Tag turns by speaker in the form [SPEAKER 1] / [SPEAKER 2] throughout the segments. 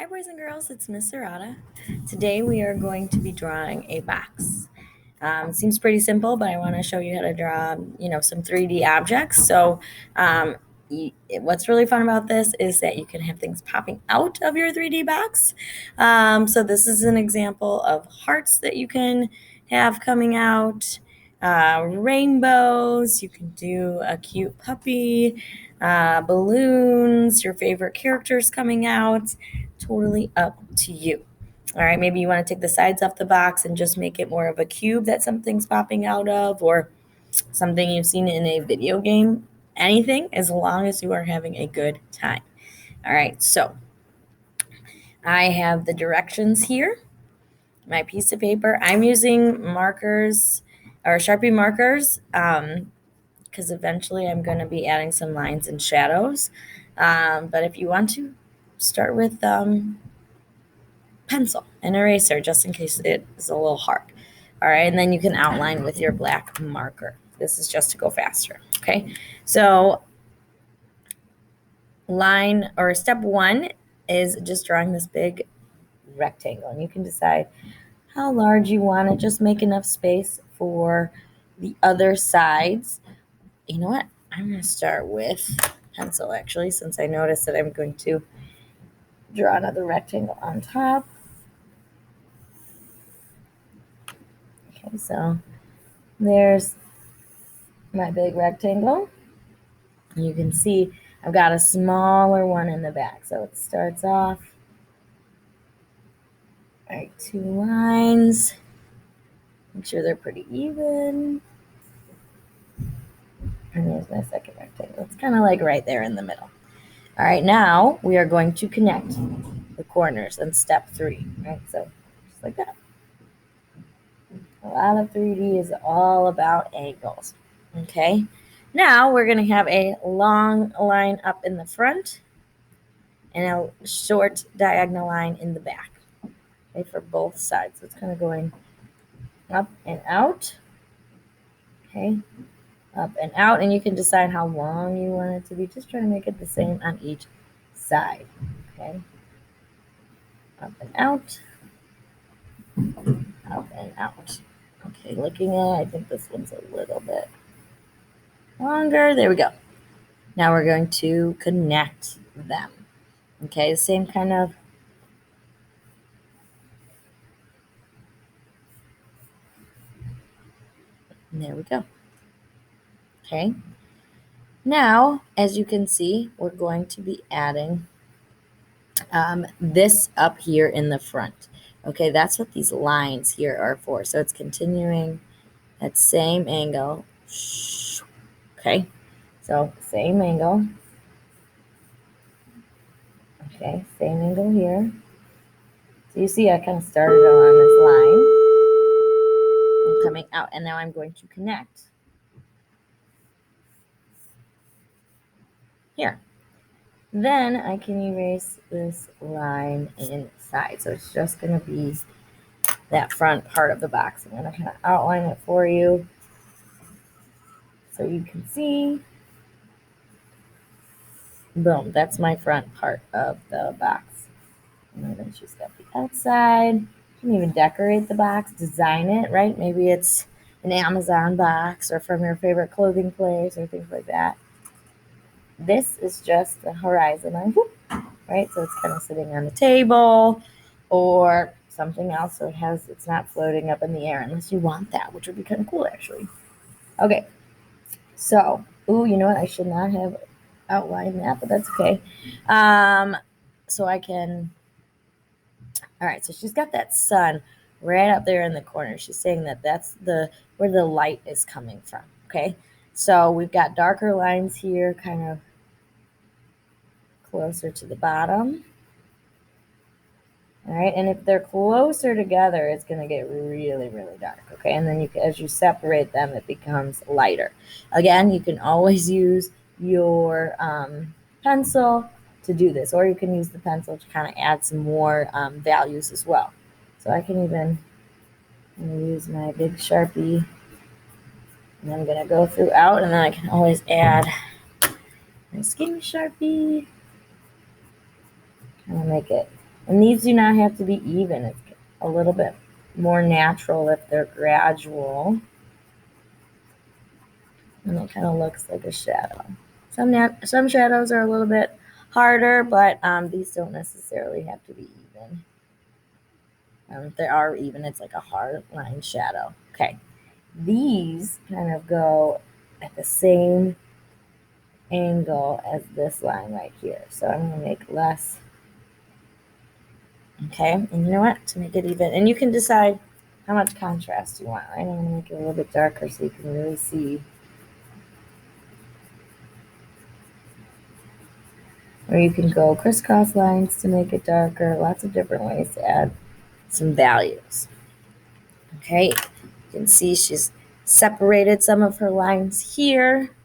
[SPEAKER 1] Hi boys and girls, it's Miss Serrata. Today we are going to be drawing a box. It seems pretty simple, but I want to show you how to draw, some 3D objects. So what's really fun about this is that you can have things popping out of your 3D box. So this is an example of hearts that you can have coming out, rainbows, you can do a cute puppy, balloons, your favorite characters coming out. Totally up to you. All right, maybe you want to take the sides off the box and just make it more of a cube that something's popping out of, or something you've seen in a video game. Anything, as long as you are having a good time. All right, so I have the directions here, my piece of paper. I'm using markers or Sharpie markers because eventually I'm going to be adding some lines and shadows. But if you want to, start with pencil and eraser just in case it is a little hard. All right, and then you can outline with your black marker. This is just to go faster. Okay, so step one is just drawing this big rectangle, and you can decide how large you want it. Just make enough space for the other sides. You know what? I'm going to start with pencil actually, since I noticed that I'm going to draw another rectangle on top. Okay, so there's my big rectangle. You can see I've got a smaller one in the back. So it starts off, all right, 2 lines. Make sure they're pretty even. And there's my second rectangle. It's kind of like right there in the middle. All right, now we are going to connect the corners in step 3, right? So just like that. A lot of 3D is all about angles, okay? Now we're going to have a long line up in the front and a short diagonal line in the back, okay, for both sides. So it's kind of going up and out, okay, up and out, and you can decide how long you want it to be. Just try to make it the same on each side, okay, up and out, up and out. Okay, looking at it, I think this one's a little bit longer. There we go. Now we're going to connect them. Okay, same kind of and there we go. Okay. Now, as you can see, we're going to be adding this up here in the front. Okay, that's what these lines here are for. So it's continuing that same angle. Okay, so same angle. Okay, same angle here. So you see I kind of started on this line and coming out, and now I'm going to connect here. Then I can erase this line inside. So it's just going to be that front part of the box. I'm going to kind of outline it for you so you can see. Boom, that's my front part of the box. And then she's got the outside. You can even decorate the box, design it, right? Maybe it's an Amazon box or from your favorite clothing place or things like that. This is just the horizon line, right? So it's kind of sitting on the table or something else. So it's not floating up in the air unless you want that, which would be kind of cool actually. Okay, so, you know what? I should not have outlined that, but that's okay. So I can, all right, so she's got that sun right up there in the corner. She's saying that that's where the light is coming from, okay? So we've got darker lines here, kind of closer to the bottom. All right, and if they're closer together, it's going to get really, really dark, okay? And then as you separate them, it becomes lighter. Again, you can always use your pencil to do this, or you can use the pencil to kind of add some more values as well. So I can even use my big Sharpie, and I'm going to go throughout, and then I can always add my skinny Sharpie, kind of make it And these do not have to be even. It's a little bit more natural if they're gradual. And it kind of looks like a shadow. Some shadows are a little bit harder, but these don't necessarily have to be even. If they are even, it's like a hard line shadow. Okay, these kind of go at the same angle as this line right here. So I'm going to make less. Okay, and you know what? To make it even, and you can decide how much contrast you want, right? I'm going to make it a little bit darker so you can really see. Or you can go crisscross lines to make it darker. Lots of different ways to add some values. Okay, you can see she's separated some of her lines here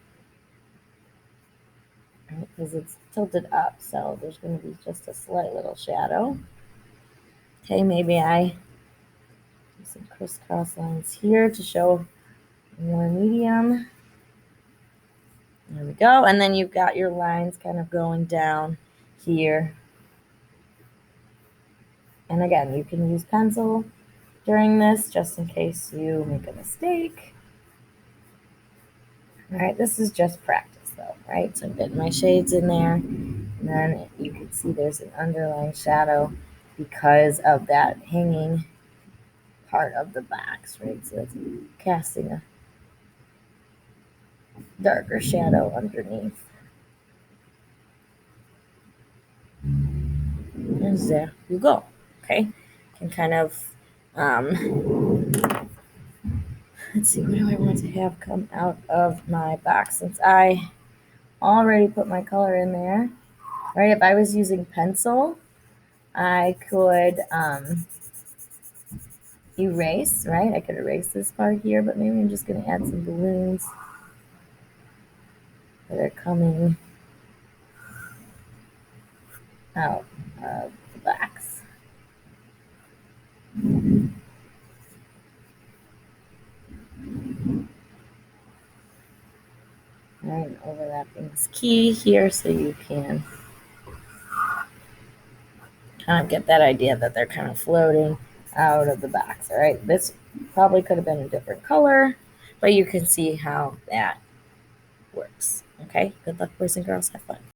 [SPEAKER 1] because it's tilted up, so there's going to be just a slight little shadow. Okay, maybe I do some crisscross lines here to show more medium. There we go. And then you've got your lines kind of going down here. And again, you can use pencil during this just in case you make a mistake. All right, this is just practice though, right? So I'm getting my shades in there. And then you can see there's an underlying shadow because of that hanging part of the box, right? So it's casting a darker shadow underneath. And there you go. Okay, can kind of let's see, what do I want to have come out of my box since I already put my color in there, right? If I was using pencil, I could erase, right? I could erase this part here, but maybe I'm just going to add some balloons that are coming out of the box. All right, overlapping is key here so you can kind of get that idea that they're kind of floating out of the box. All right, this probably could have been a different color, but you can see how that works. Okay, good luck, boys and girls. Have fun.